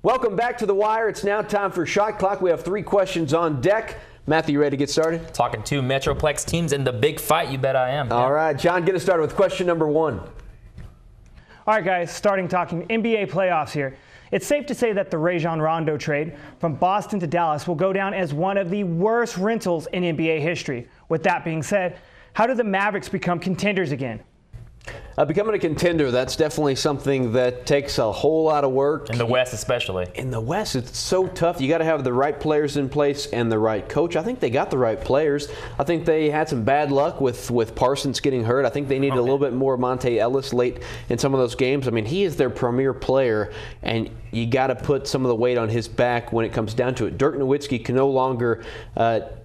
Welcome back to The Wire. It's now time for Shot Clock. We have 3 questions on deck. Matthew, you ready to get started? Talking 2 Metroplex teams in the big fight. You bet I am. All right, John, get us started with question number 1. All right, guys, talking NBA playoffs here. It's safe to say that the Rajon Rondo trade from Boston to Dallas will go down as one of the worst rentals in NBA history. With that being said, how do the Mavericks become contenders again? Becoming a contender, that's definitely something that takes a whole lot of work. In the West especially. In the West, it's so tough. You got to have the right players in place and the right coach. I think they got the right players. I think they had some bad luck with Parsons getting hurt. I think they needed a little bit more Monte Ellis late in some of those games. I mean, he is their premier player, and you got to put some of the weight on his back when it comes down to it. Dirk Nowitzki can no longer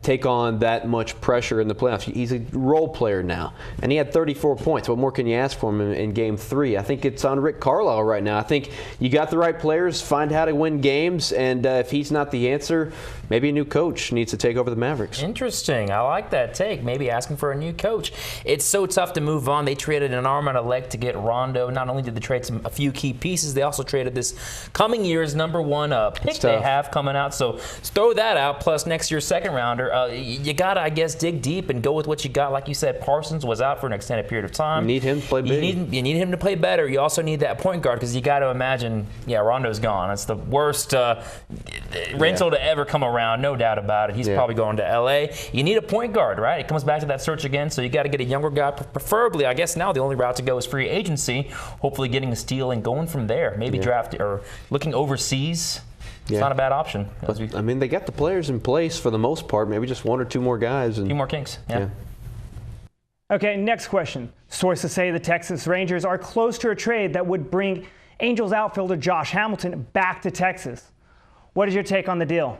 take on that much pressure in the playoffs. He's a role player now, and he had 34 points. What more can you ask for him in Game 3? I think it's on Rick Carlisle right now. I think you got the right players, find how to win games, and if he's not the answer, maybe a new coach needs to take over the Mavericks. Interesting. I like that take. Maybe asking for a new coach. It's so tough to move on. They traded an arm and a leg to get Rondo. Not only did they trade a few key pieces, they also traded this coming year's #1 pick they have coming out. So throw that out, plus next year's second rounder. You got to, I guess, dig deep and go with what you got. Like you said, Parsons was out for an extended period of time. You need him to play big. You need him to play better. You also need that point guard because you got to imagine, Rondo's gone. It's the worst rental to ever come around, no doubt about it. He's probably going to L.A. You need a point guard, right? It comes back to that search again, so you got to get a younger guy. Preferably, I guess now the only route to go is free agency, hopefully getting a steal and going from there. Maybe draft or looking overseas. It's not a bad option. But, I mean, they got the players in place for the most part. Maybe just 1 or 2 more guys. And, a few more kinks, yeah. Okay, next question. Sources say the Texas Rangers are close to a trade that would bring Angels outfielder Josh Hamilton back to Texas. What is your take on the deal?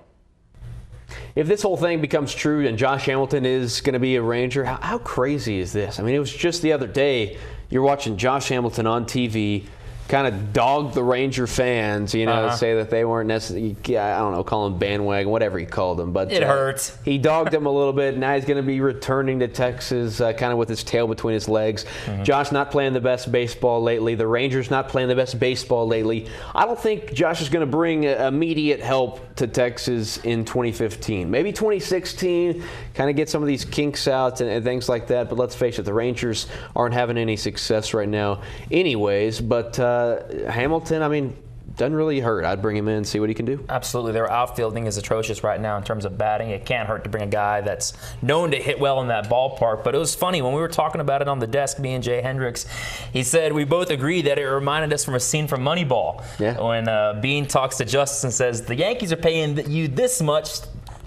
If this whole thing becomes true and Josh Hamilton is going to be a Ranger, how crazy is this? I mean, it was just the other day you're watching Josh Hamilton on TV kind of dog the Ranger fans, say that they weren't necessarily, I don't know, call them bandwagon, whatever he called them. But it hurts. He dogged them a little bit. Now he's going to be returning to Texas kind of with his tail between his legs. Josh not playing the best baseball lately. The Rangers not playing the best baseball lately. I don't think Josh is going to bring immediate help to Texas in 2015. Maybe 2016, kind of get some of these kinks out and things like that. But let's face it, the Rangers aren't having any success right now anyways. But Hamilton, I mean, doesn't really hurt. I'd bring him in and see what he can do. Absolutely. Their outfielding is atrocious right now in terms of batting. It can't hurt to bring a guy that's known to hit well in that ballpark. But it was funny, when we were talking about it on the desk, me and Jay Hendricks, he said we both agreed that it reminded us from a scene from Moneyball. Yeah. When Bean talks to Justice and says, the Yankees are paying you this much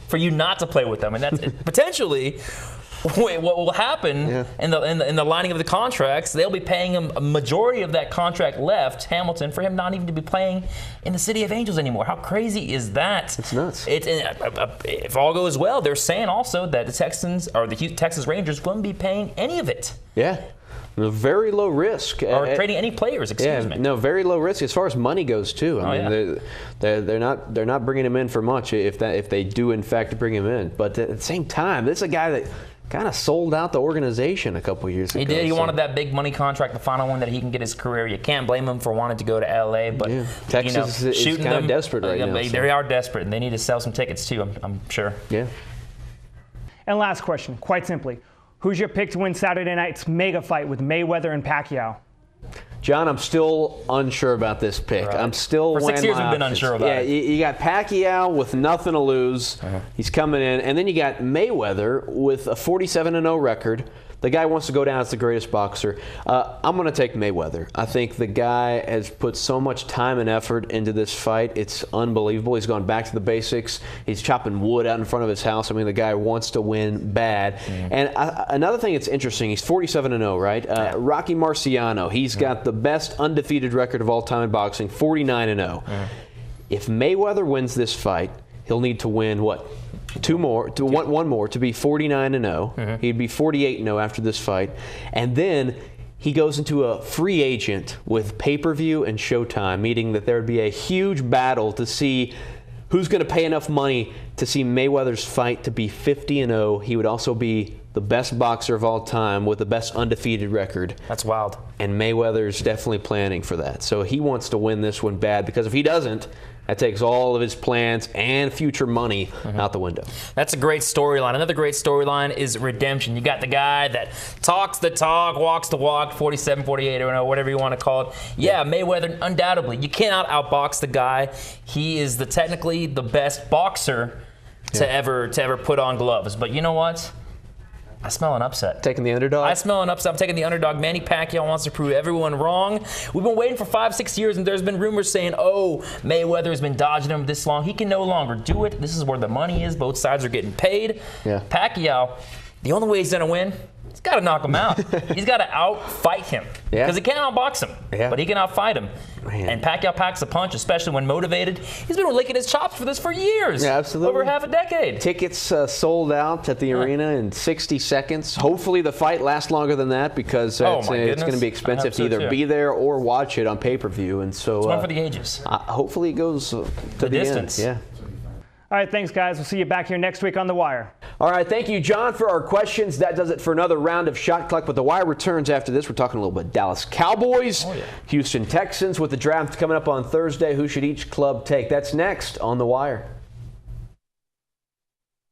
for you not to play with them. And that's potentially what will happen in the lining of the contracts. They'll be paying him a majority of that contract left, Hamilton, for him not even to be playing in the City of Angels anymore. How crazy is that? It's nuts. If all goes well, they're saying also that the Texans or the Texas Rangers wouldn't be paying any of it. Yeah. Very low risk. Or trading any players, excuse me. No, very low risk as far as money goes too. I mean, they're not bringing him in for much if they do in fact bring him in. But at the same time, this is a guy that kind of sold out the organization a couple years ago. He did. He wanted that big money contract, the final one that he can get his career. You can't blame him for wanting to go to L.A. But Texas is kind of desperate right now. They are desperate, and they need to sell some tickets too, I'm sure. Yeah. And last question, quite simply. Who's your pick to win Saturday night's mega fight with Mayweather and Pacquiao? John, I'm still unsure about this pick. Right. I'm still for 6 years we've been unsure about it. Yeah, you got Pacquiao with nothing to lose. He's coming in. And then you got Mayweather with a 47-0 record. The guy wants to go down as the greatest boxer. I'm going to take Mayweather. I think the guy has put so much time and effort into this fight. It's unbelievable. He's gone back to the basics. He's chopping wood out in front of his house. I mean, the guy wants to win bad. And another thing that's interesting, he's 47-0, right? Rocky Marciano, he's got the best undefeated record of all time in boxing, 49-0. If Mayweather wins this fight, he'll need to win what? One more to be 49-0. He'd be 48-0 after this fight. And then he goes into a free agent with pay-per-view and Showtime, meaning that there would be a huge battle to see who's going to pay enough money to see Mayweather's fight to be 50-0. He would also be the best boxer of all time with the best undefeated record. That's wild. And Mayweather's definitely planning for that. So he wants to win this one bad, because if he doesn't, that takes all of his plans and future money out the window. That's a great storyline. Another great storyline is redemption. You got the guy that talks the talk, walks the walk, 47, 48, or whatever you want to call it. Yeah, Mayweather, undoubtedly. You cannot outbox the guy. He is technically the best boxer to ever put on gloves. But you know what? I smell an upset. Taking the underdog? I smell an upset. I'm taking the underdog. Manny Pacquiao wants to prove everyone wrong. We've been waiting for 5-6 years, and there's been rumors saying, oh, Mayweather has been dodging him this long. He can no longer do it. This is where the money is. Both sides are getting paid. Yeah. Pacquiao, the only way he's going to win, he's got to knock him out. He's got to outfight him. Because he can't outbox him, but he can outfight him. Man. And Pacquiao packs a punch, especially when motivated. He's been licking his chops for years. Yeah, absolutely. Over half a decade. Tickets sold out at the arena in 60 seconds. Hopefully the fight lasts longer than that, because it's going to be expensive to either be there or watch it on pay-per-view. And so it's one for the ages. Hopefully it goes to the distance. end. Yeah. All right, thanks, guys. We'll see you back here next week on The Wire. All right, thank you, John, for our questions. That does it for another round of Shot Clock. But The Wire returns after this. We're talking a little bit Dallas Cowboys, Houston Texans, with the draft coming up on Thursday. Who should each club take? That's next on The Wire.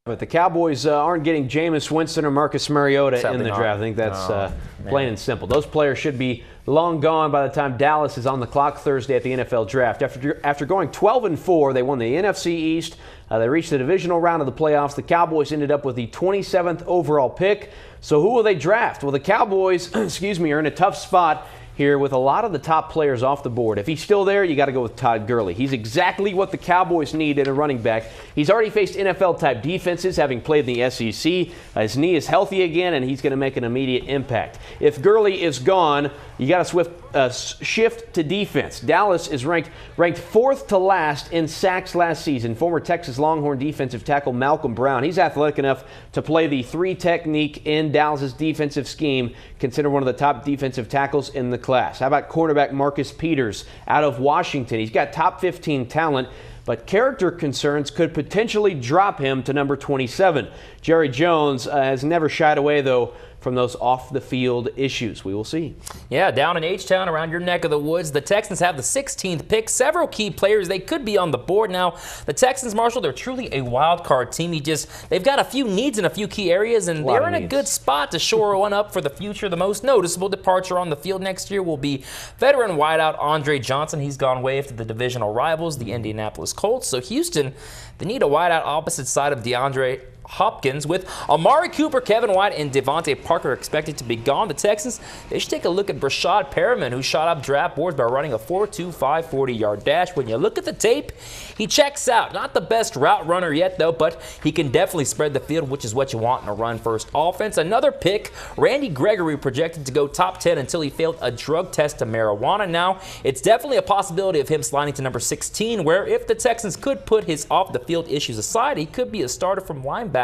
But the Cowboys aren't getting Jameis Winston or Marcus Mariota in the draft. I think that's plain and simple. Those players should be long gone by the time Dallas is on the clock Thursday at the NFL Draft. After going 12-4, they won the NFC East. They reached the divisional round of the playoffs. The Cowboys ended up with the 27th overall pick. So who will they draft? Well, the Cowboys, are in a tough spot here with a lot of the top players off the board. If he's still there, you got to go with Todd Gurley. He's exactly what the Cowboys need in a running back. He's already faced NFL-type defenses, having played in the SEC. His knee is healthy again, and he's going to make an immediate impact. If Gurley is gone, you got to shift to defense. Dallas is ranked fourth to last in sacks last season. Former Texas Longhorn defensive tackle Malcolm Brown. He's athletic enough to play the 3 technique in Dallas's defensive scheme, considered one of the top defensive tackles in the class. How about cornerback Marcus Peters out of Washington? He's got top 15 talent, but character concerns could potentially drop him to number 27. Jerry Jones has never shied away, though, from those off-the-field issues. We will see. Yeah, down in H-Town, around your neck of the woods, the Texans have the 16th pick. Several key players, they could be on the board now. The Texans, Marshall, they're truly a wild-card team. They've got a few needs in a few key areas, and they're in a good spot to shore one up for the future. The most noticeable departure on the field next year will be veteran wideout Andre Johnson. He's gone way after the divisional rivals, the Indianapolis Colts. So Houston, they need a wideout opposite side of DeAndre Hopkins. With Amari Cooper, Kevin White, and Devontae Parker expected to be gone, the Texans, they should take a look at Brashad Perriman, who shot up draft boards by running a 4.25 40-yard dash. When you look at the tape, he checks out. Not the best route runner yet, though, but he can definitely spread the field, which is what you want in a run-first offense. Another pick, Randy Gregory, projected to go top 10 until he failed a drug test to marijuana. Now, it's definitely a possibility of him sliding to number 16, where if the Texans could put his off-the-field issues aside, he could be a starter from linebacker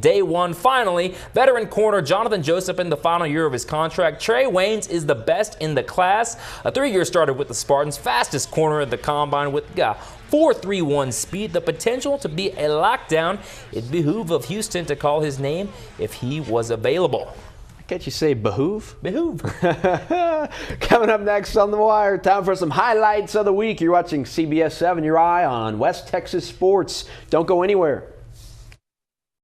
day one. Finally, veteran corner Jonathan Joseph in the final year of his contract. Trey Waynes is the best in the class. A 3-year starter with the Spartans, fastest corner at the combine with 4.31 speed. The potential to be a lockdown. It behoove of Houston to call his name if he was available. Can't you say behoove? Behoove. Coming up next on The Wire, time for some highlights of the week. You're watching CBS 7, your eye on West Texas sports. Don't go anywhere.